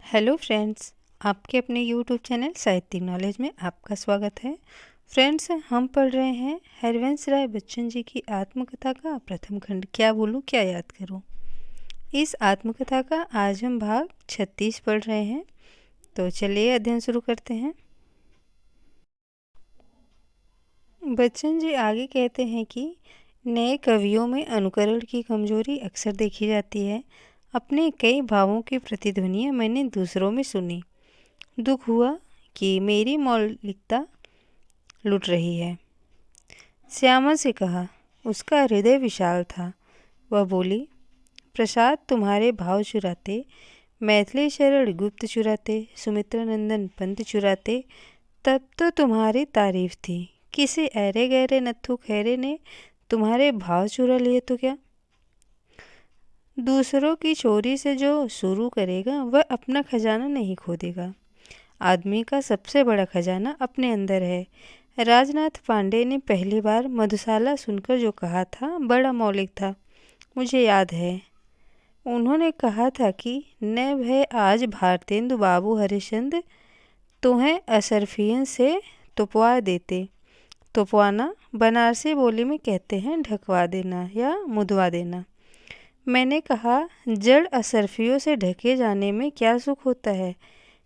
Hello friends, आपके अपने YouTube channel साहित्यिक नॉलेज में आपका स्वागत है। फ्रेंड्स, हम पढ़ रहे हैं हरिवंश राय बच्चन जी की आत्मकथा का प्रथम खंड क्या बोलूँ क्या याद करूँ। इस आत्मकथा का आज हम भाग 36 पढ़ रहे हैं। तो चलिए अध्ययन शुरू करते हैं। बच्चन जी आगे कहते हैं कि नए कवियों में अनुकरण की कमजोरी अक्सर देखी जाती है। अपने कई भावों की प्रतिध्वनियाँ मैंने दूसरों में सुनी। दुख हुआ कि मेरी मौलिकता लुट रही है। श्यामा से कहा। उसका हृदय विशाल था। वह बोली, प्रसाद तुम्हारे भाव चुराते, मैथिली शरण गुप्त चुराते, सुमित्रा नंदन पंत चुराते, तब तो तुम्हारी तारीफ थी। किसी ऐरे गहरे नत्थु खैरे ने तुम्हारे भाव चुरा लिए तो क्या। दूसरों की चोरी से जो शुरू करेगा वह अपना खजाना नहीं खोदेगा। आदमी का सबसे बड़ा खजाना अपने अंदर है। राजनाथ पांडे ने पहली बार मधुशाला सुनकर जो कहा था बड़ा मौलिक था, मुझे याद है। उन्होंने कहा था कि न भय आज भारतेंदु बाबू हरिश्चंद्र तुम्हें असरफियन से तुपवा देते। तुपवाना बनारसी बोली में कहते हैं ढकवा देना या मुदवा देना। मैंने कहा, जड़ असरफियों से ढके जाने में क्या सुख होता है।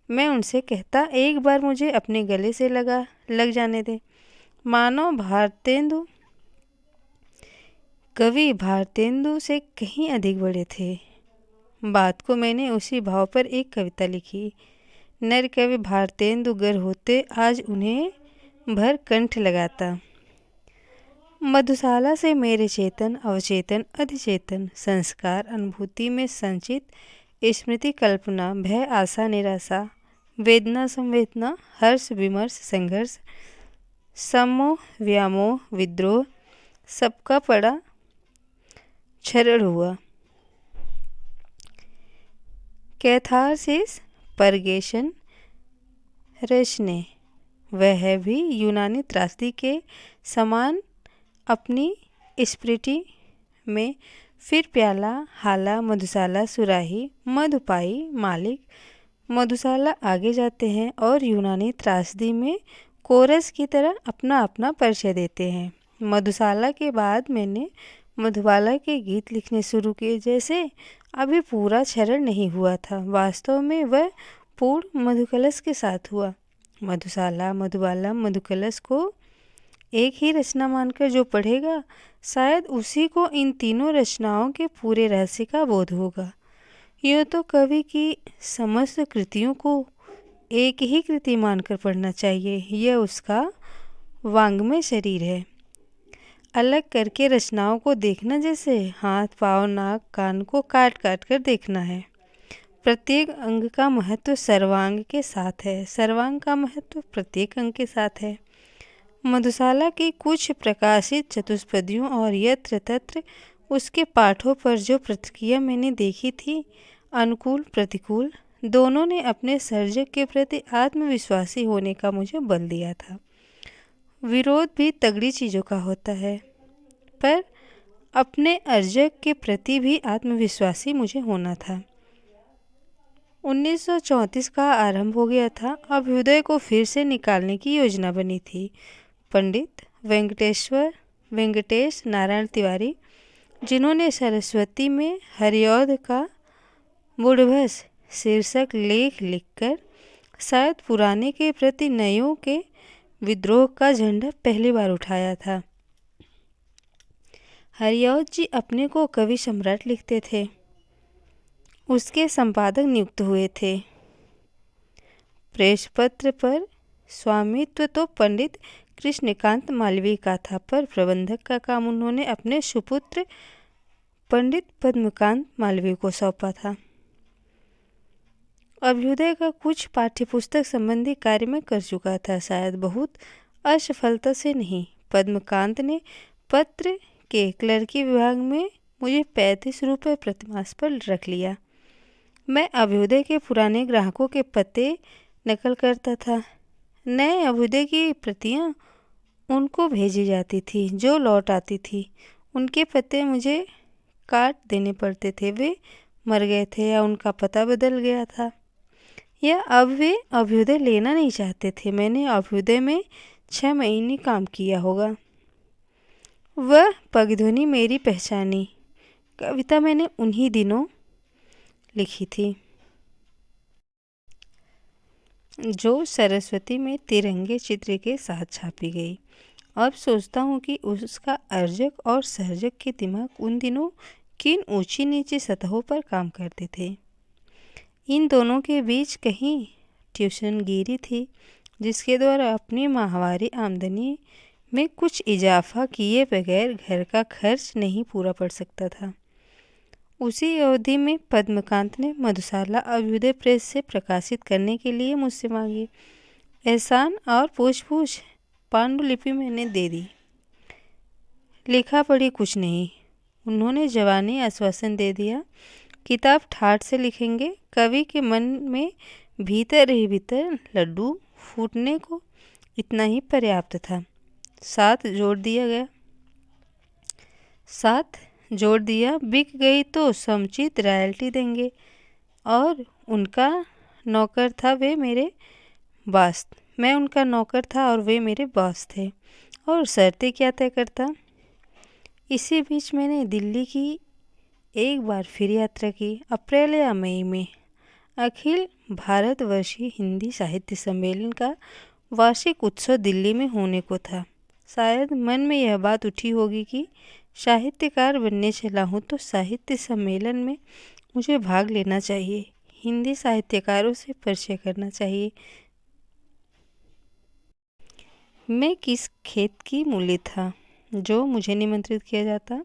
मैं उनसे कहता, एक बार मुझे अपने गले से लग जाने दे। मानो भारतेंदु कवि भारतेंदु से कहीं अधिक बड़े थे। बात को मैंने उसी भाव पर एक कविता लिखी। नर कवि भारतेंदु गर होते आज उन्हें भर कंठ लगाता। मधुशाला से मेरे चेतन अवचेतन अधिचेतन संस्कार अनुभूति में संचित स्मृति कल्पना भय आशा निराशा वेदना संवेदना हर्ष विमर्श संघर्ष सम्मोह व्यामोह विद्रोह सबका पड़ा क्षरण हुआ। कैथारसिस परगेशन रचने वह भी यूनानी त्रासदी के समान अपनी स्मृति में फिर प्याला हाला मधुशाला सुराही मधुपाई मालिक मधुशाला आगे जाते हैं और यूनानी त्रासदी में कोरस की तरह अपना अपना परिचय देते हैं। मधुशाला के बाद मैंने मधुबाला के गीत लिखने शुरू किए। जैसे अभी पूरा क्षरण नहीं हुआ था, वास्तव में वह पूर्ण मधुकलश के साथ हुआ। मधुशाला मधुबाला मधुकलश को एक ही रचना मानकर जो पढ़ेगा शायद उसी को इन तीनों रचनाओं के पूरे रहस्य का बोध होगा। यूँ तो कवि की समस्त कृतियों को एक ही कृति मानकर पढ़ना चाहिए। यह उसका वांग्मय शरीर है। अलग करके रचनाओं को देखना जैसे हाथ पाँव नाक कान को काट काट कर देखना है। प्रत्येक अंग का महत्व सर्वांग के साथ है, सर्वांग का महत्व प्रत्येक अंग के साथ है। मधुशाला की कुछ प्रकाशित चतुष्पदियों और यत्र तत्र उसके पाठों पर जो प्रतिक्रिया मैंने देखी थी, अनुकूल प्रतिकूल, दोनों ने अपने सर्जक के प्रति आत्मविश्वासी होने का मुझे बल दिया था। विरोध भी तगड़ी चीज़ों का होता है, पर अपने अर्जक के प्रति भी आत्मविश्वासी मुझे होना था। 1934 का आरंभ हो गया था। अभ्युदय को फिर से निकालने की योजना बनी थी। पंडित वेंकटेश नारायण तिवारी, जिन्होंने सरस्वती में हरिऔध का बुढ़भस शीर्षक लेख लिखकर शायद पुराने के प्रति नयों के विद्रोह का झंडा पहली बार उठाया था। हरिऔध जी अपने को कवि सम्राट लिखते थे। उसके संपादक नियुक्त हुए थे। प्रेस पत्र पर स्वामित्व तो पंडित कृष्णकांत मालवीय का था, पर प्रबंधक का काम उन्होंने अपने सुपुत्र पंडित पद्मकांत मालवीय को सौंपा था। अभ्युदय का कुछ पाठ्यपुस्तक संबंधी कार्य में कर चुका था, शायद बहुत असफलता से नहीं। पद्मकांत ने पत्र के क्लर्की विभाग में मुझे 35 रुपये प्रतिमास पर रख लिया। मैं अभ्युदय के पुराने ग्राहकों के पते नकल करता था। नए अभ्युदय की प्रतियां उनको भेजी जाती थी। जो लौट आती थी उनके पते मुझे काट देने पड़ते थे। वे मर गए थे या उनका पता बदल गया था। या अब वे अभ्युदय लेना नहीं चाहते थे। मैंने अभ्युदय में 6 महीने काम किया होगा। वह पगध्वनि मेरी पहचानी कविता मैंने उन्हीं दिनों लिखी थी, जो सरस्वती में तिरंगे चित्र के साथ छापी गई। अब सोचता हूँ कि उसका अर्जक और सर्जक के दिमाग उन दिनों किन ऊंची नीची सतहों पर काम करते थे। इन दोनों के बीच कहीं ट्यूशनगिरी थी, जिसके द्वारा अपनी माहवारी आमदनी में कुछ इजाफा किए बगैर घर का खर्च नहीं पूरा पड़ सकता था। उसी अवधि में पद्मकांत ने मधुशाला अभ्युदय प्रेस से प्रकाशित करने के लिए मुझसे मांगी। एहसान और पूछ पांडुलिपि मैंने दे दी। लिखा पढ़ी कुछ नहीं। उन्होंने जवानी आश्वासन दे दिया, किताब ठाठ से लिखेंगे। कवि के मन में भीतर ही भीतर लड्डू फूटने को इतना ही पर्याप्त था। साथ जोड़ दिया बिक गई तो समुचित रॉयल्टी देंगे। और उनका नौकर था, वे मेरे बॉस। मैं उनका नौकर था और वे मेरे बॉस थे। और शर्तें क्या तय करता। इसी बीच मैंने दिल्ली की एक बार फिर यात्रा की, अप्रैल या मई में। अखिल भारतवर्षीय हिंदी साहित्य सम्मेलन का वार्षिक उत्सव दिल्ली में होने को था। शायद मन में यह बात उठी होगी कि साहित्यकार बनने चला हूँ तो साहित्य सम्मेलन में मुझे भाग लेना चाहिए, हिंदी साहित्यकारों से परिचय करना चाहिए। मैं किस खेत की मूली था जो मुझे निमंत्रित किया जाता।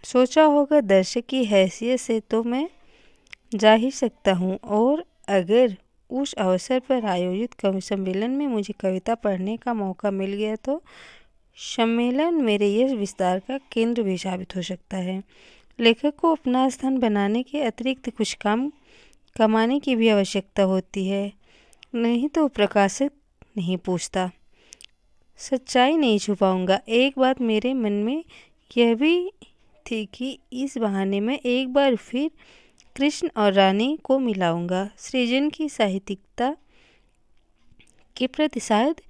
सोचा होगा दर्शक की हैसियत से तो मैं जा ही सकता हूँ, और अगर उस अवसर पर आयोजित कवि सम्मेलन में मुझे कविता पढ़ने का मौका मिल गया तो सम्मेलन मेरे यश विस्तार का केंद्र भी साबित हो सकता है। लेखक को अपना स्थान बनाने के अतिरिक्त कुछ काम कमाने की भी आवश्यकता होती है, नहीं तो प्रकाशक नहीं पूछता। सच्चाई नहीं छुपाऊंगा, एक बात मेरे मन में यह भी थी कि इस बहाने में एक बार फिर कृष्ण और रानी को मिलाऊंगा। सृजन की साहित्यिकता के प्रति शायद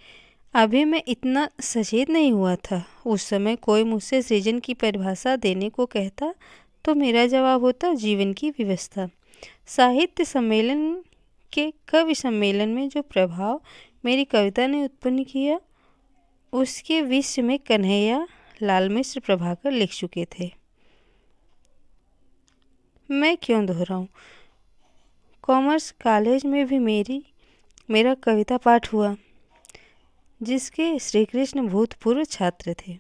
अभी मैं इतना सचेत नहीं हुआ था। उस समय कोई मुझसे सृजन की परिभाषा देने को कहता तो मेरा जवाब होता जीवन की व्यवस्था। साहित्य सम्मेलन के कवि सम्मेलन में जो प्रभाव मेरी कविता ने उत्पन्न किया, उसके विषय में कन्हैया लाल मिश्र प्रभाकर लिख चुके थे। मैं क्यों दोहराऊं। कॉमर्स कॉलेज में भी मेरा कविता पाठ हुआ, जिसके श्री कृष्ण भूतपूर्व छात्र थे,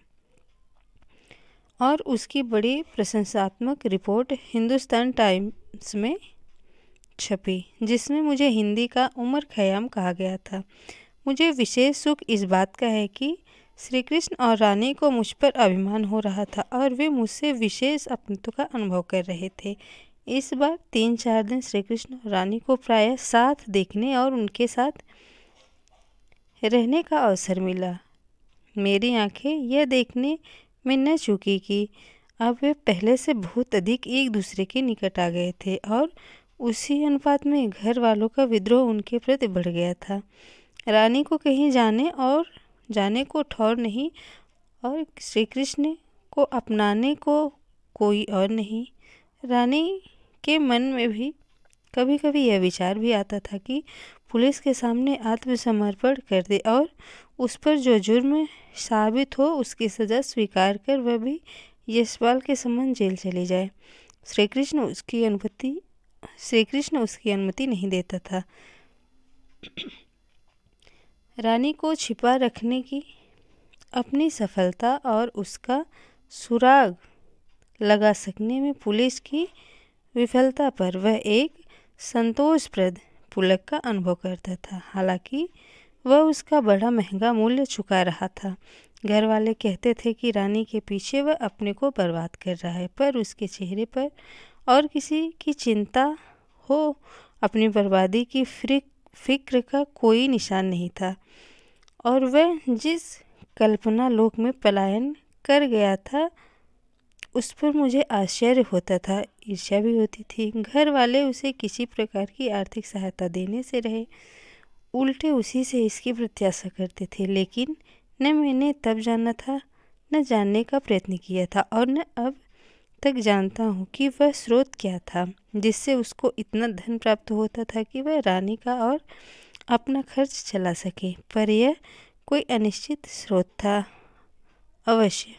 और उसकी बड़ी प्रशंसात्मक रिपोर्ट हिंदुस्तान टाइम्स में छपी, जिसमें मुझे हिंदी का उमर खयाम कहा गया था। मुझे विशेष सुख इस बात का है कि श्री कृष्ण और रानी को मुझ पर अभिमान हो रहा था और वे मुझसे विशेष अपनत्व का अनुभव कर रहे थे। इस बार 3-4 दिन श्री कृष्ण और रानी को प्रायः साथ देखने और उनके साथ रहने का अवसर मिला। मेरी आंखें यह देखने में न चूकी कि अब वे पहले से बहुत अधिक एक दूसरे के निकट आ गए थे, और उसी अनुपात में घर वालों का विद्रोह उनके प्रति बढ़ गया था। रानी को कहीं जाने को ठौर नहीं, और श्री कृष्ण को अपनाने को कोई और नहीं। रानी के मन में भी कभी कभी यह विचार भी आता था कि पुलिस के सामने आत्मसमर्पण कर दे और उस पर जो जुर्म साबित हो उसकी सज़ा स्वीकार कर वह भी यशपाल के समान जेल चली जाए। श्री कृष्ण उसकी अनुमति नहीं देता था। रानी को छिपा रखने की अपनी सफलता और उसका सुराग लगा सकने में पुलिस की विफलता पर वह एक संतोषप्रद पुलक का अनुभव करता था। हालांकि वह उसका बड़ा महंगा मूल्य चुका रहा था। घर वाले कहते थे कि रानी के पीछे वह अपने को बर्बाद कर रहा है, पर उसके चेहरे पर और किसी की चिंता हो अपनी बर्बादी की फिक्र का कोई निशान नहीं था, और वह जिस कल्पना लोक में पलायन कर गया था उस पर मुझे आश्चर्य होता था, ईर्ष्या भी होती थी। घर वाले उसे किसी प्रकार की आर्थिक सहायता देने से रहे, उल्टे उसी से इसकी प्रत्याशा करते थे। लेकिन न मैंने तब जाना था, न जानने का प्रयत्न किया था, और न अब तक जानता हूँ कि वह स्रोत क्या था जिससे उसको इतना धन प्राप्त होता था कि वह रानी का और अपना खर्च चला सके। पर यह कोई अनिश्चित स्रोत था अवश्य,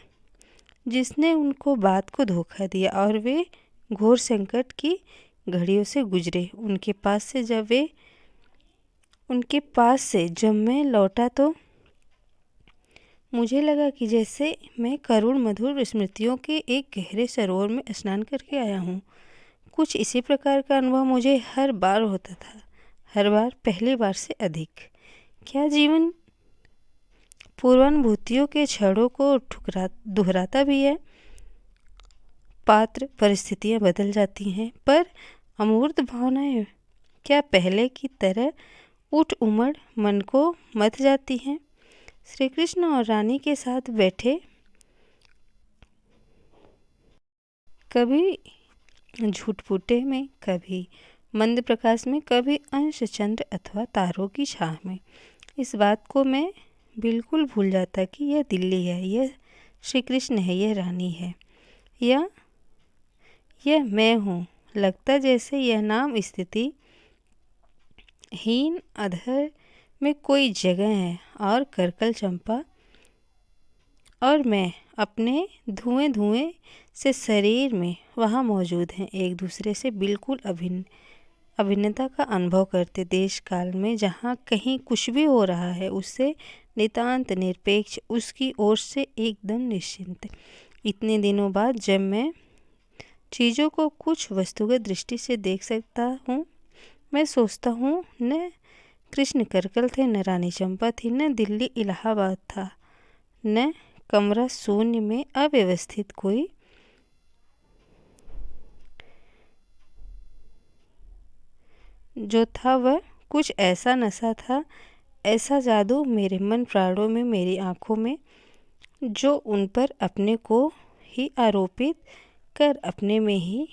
जिसने उनको बात को धोखा दिया और वे घोर संकट की घड़ियों से गुजरे। उनके पास से जब मैं लौटा तो मुझे लगा कि जैसे मैं करुण मधुर स्मृतियों के एक गहरे सरोवर में स्नान करके आया हूँ। कुछ इसी प्रकार का अनुभव मुझे हर बार होता था, हर बार पहली बार से अधिक। क्या जीवन पूर्वानुभूतियों के क्षणों को दोहराता भी है? पात्र परिस्थितियाँ बदल जाती हैं, पर अमूर्त भावनाएं क्या पहले की तरह उठ उमड़ मन को मथ जाती हैं? श्री कृष्ण और रानी के साथ बैठे, कभी झूठपुटे में, कभी मंद प्रकाश में, कभी अंश चंद्र अथवा तारों की छाह में, इस बात को मैं बिल्कुल भूल जाता कि यह दिल्ली है, यह श्री कृष्ण है, यह रानी है, या यह मैं हूँ। लगता जैसे यह नाम स्थिति हीन अधर में कोई जगह है और करकल चंपा और मैं अपने धुएं धुएं से शरीर में वहाँ मौजूद हैं, एक दूसरे से बिल्कुल अभिन्नता का अनुभव करते। देश काल में जहाँ कहीं कुछ भी हो रहा है उससे नितांत निरपेक्ष, उसकी ओर से एकदम निश्चिंत। इतने दिनों बाद जब मैं चीज़ों को कुछ वस्तुगत दृष्टि से देख सकता हूँ, मैं सोचता हूँ न कृष्ण करकल थे, न रानी चंपा थी, न दिल्ली इलाहाबाद था, न कमरा शून्य में अव्यवस्थित कोई जो था वह कुछ ऐसा नशा था, ऐसा जादू मेरे मन प्राणों में, मेरी आँखों में, जो उन पर अपने को ही आरोपित कर अपने में ही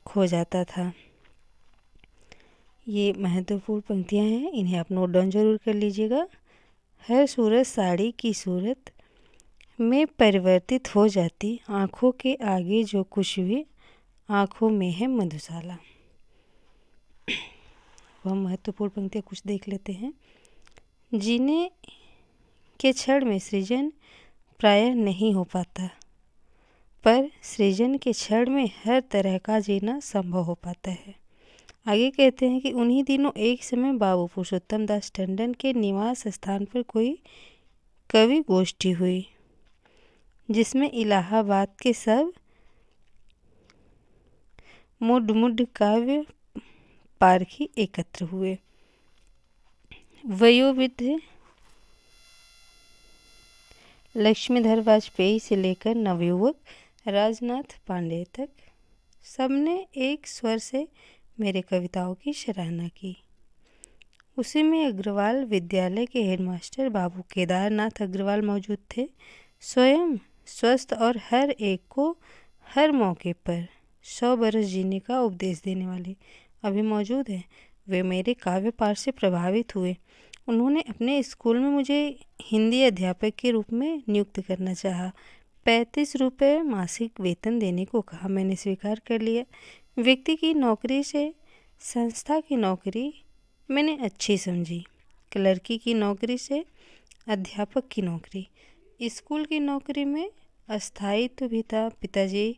खो जाता था। ये महत्वपूर्ण पंक्तियाँ हैं, इन्हें आप नोट डाउन जरूर कर लीजिएगा। हर सूरत साड़ी की सूरत में परिवर्तित हो जाती, आँखों के आगे जो कुछ भी आँखों में है मधुशाला। वह महत्वपूर्ण पंक्तियाँ कुछ देख लेते हैं। जीने के क्षण में सृजन प्रायः नहीं हो पाता, पर सृजन के क्षण में हर तरह का जीना संभव हो पाता है। आगे कहते हैं कि उन्हीं दिनों एक समय बाबू पुरुषोत्तम दास टंडन के निवास स्थान पर कोई कवि गोष्ठी हुई, जिसमें इलाहाबाद के सब मुड काव्य पारखी एकत्र हुए। वयोवृद्ध लक्ष्मीधर वाजपेयी से लेकर नवयुवक राजनाथ पांडे तक सबने एक स्वर से मेरे कविताओं की सराहना की। उसी में अग्रवाल विद्यालय के हेडमास्टर बाबू केदारनाथ अग्रवाल मौजूद थे। स्वयं स्वस्थ और हर एक को हर मौके पर 100 बरस जीने का उपदेश देने वाले अभी मौजूद हैं। वे मेरे काव्य पाठ से प्रभावित हुए। उन्होंने अपने स्कूल में मुझे हिंदी अध्यापक के रूप में नियुक्त करना चाहा। 35 रुपये मासिक वेतन देने को कहा। मैंने स्वीकार कर लिया। व्यक्ति की नौकरी से संस्था की नौकरी मैंने अच्छी समझी। क्लर्की की नौकरी से अध्यापक की नौकरी, स्कूल की नौकरी में अस्थायित्व भी था। पिताजी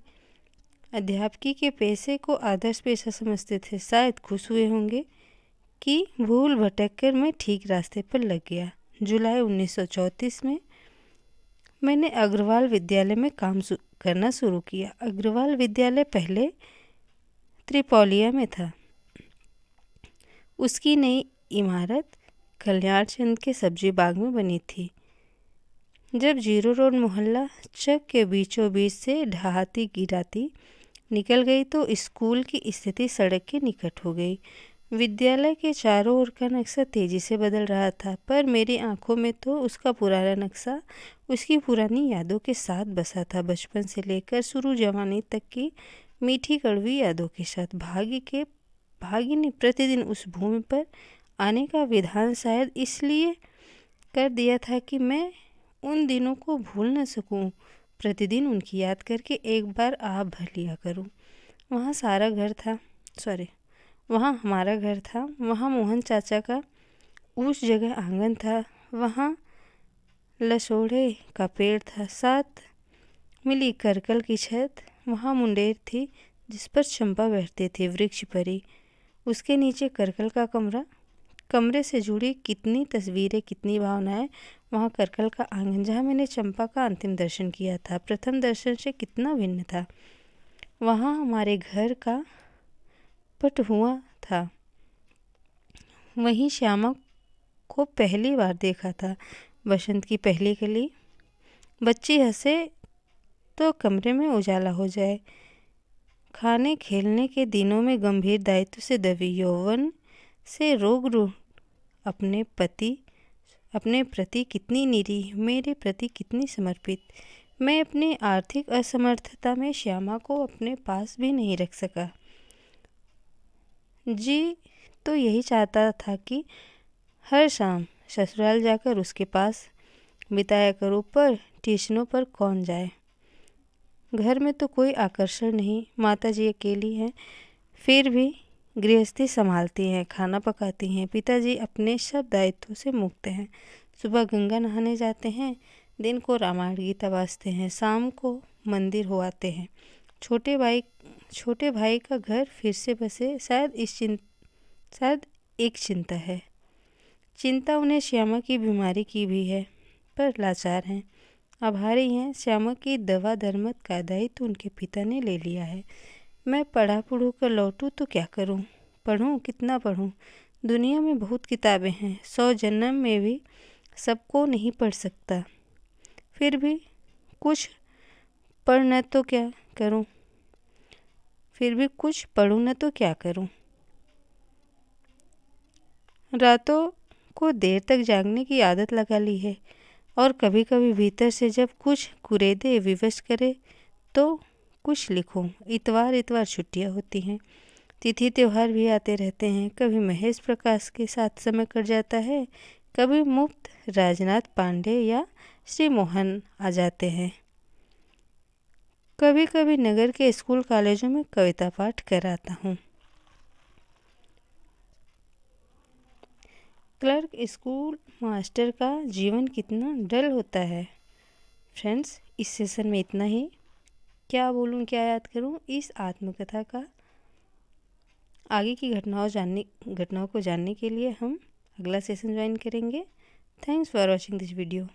अध्यापकी के पेशे को आदर्श पेशा समझते थे। शायद खुश हुए होंगे कि भूल भटक कर मैं ठीक रास्ते पर लग गया। जुलाई 1934 में मैंने अग्रवाल विद्यालय में काम करना शुरू किया। अग्रवाल विद्यालय पहले त्रिपोलिया में था। उसकी नई इमारत कल्याण चंद के सब्जी बाग में बनी थी। जब जीरो रोड मोहल्ला चक के बीचों बीच से ढहाती गिराती निकल गई तो स्कूल की स्थिति सड़क के निकट हो गई। विद्यालय के चारों ओर का नक्शा तेजी से बदल रहा था, पर मेरी आंखों में तो उसका पुराना नक्शा उसकी पुरानी यादों के साथ बसा था। बचपन से लेकर शुरू जवानी तक की मीठी कड़वी यादों के साथ भाग्य ने प्रतिदिन उस भूमि पर आने का विधान शायद इसलिए कर दिया था कि मैं उन दिनों को भूल न सकूं। प्रतिदिन उनकी याद करके एक बार आह भर लिया करूं। वहाँ सारा घर था, सॉरी वहाँ हमारा घर था, वहाँ मोहन चाचा का उस जगह आंगन था, वहाँ लसोड़े का पेड़ था, साथ मिली करकल की छत, वहाँ मुंडेर थी जिस पर चंपा बैठती थी, वृक्ष परी, उसके नीचे करकल का कमरा, कमरे से जुड़ी कितनी तस्वीरें, कितनी भावनाएं, वहाँ करकल का आंगन जहाँ मैंने चंपा का अंतिम दर्शन किया था, प्रथम दर्शन से कितना भिन्न था। वहाँ हमारे घर का पट हुआ था, वहीं श्यामा को पहली बार देखा था। बसंत की पहली कली, बच्ची हंसे तो कमरे में उजाला हो जाए। खाने खेलने के दिनों में गंभीर दायित्व से दबी, यौवन से रोग रूठ अपने प्रति कितनी निरीह, मेरे प्रति कितनी समर्पित। मैं अपनी आर्थिक असमर्थता में श्यामा को अपने पास भी नहीं रख सका। जी तो यही चाहता था कि हर शाम ससुराल जाकर उसके पास बिताया करूँ, पर ट्यूशनों पर कौन जाए। घर में तो कोई आकर्षण नहीं, माताजी अकेली हैं, फिर भी गृहस्थी संभालती हैं, खाना पकाती हैं। पिताजी अपने सब दायित्वों से मुक्त हैं। सुबह गंगा नहाने जाते हैं, दिन को रामायण गीता वाचते हैं, शाम को मंदिर हो आते हैं। छोटे भाई का घर फिर से बसे, शायद एक चिंता है। चिंता उन्हें श्यामा की बीमारी की भी है, पर लाचार हैं, आभारी हैं। श्यामा की दवा दरमद का दायित्व उनके पिता ने ले लिया है। मैं पढ़ू कर लौटूँ तो क्या करूँ? पढ़ूँ, कितना पढ़ूँ? दुनिया में बहुत किताबें हैं, 100 जन्म में भी सबको नहीं पढ़ सकता। फिर भी कुछ पढ़ न तो क्या करूँ? रातों को देर तक जागने की आदत लगा ली है, और कभी कभी भीतर से जब कुछ कुरेदे विवश करे तो कुछ लिखूं। इतवार छुट्टियां होती हैं, तिथि त्योहार भी आते रहते हैं। कभी महेश प्रकाश के साथ समय कट जाता है, कभी मुफ्त राजनाथ पांडे या श्री मोहन आ जाते हैं। कभी कभी नगर के स्कूल कॉलेजों में कविता पाठ कराता हूँ। क्लर्क स्कूल मास्टर का जीवन कितना डल होता है। फ्रेंड्स, इस सेशन में इतना ही। क्या बोलूँ, क्या याद करूँ? इस आत्मकथा का आगे की घटनाओं को जानने के लिए हम अगला सेशन ज्वाइन करेंगे। Thanks for watching this video.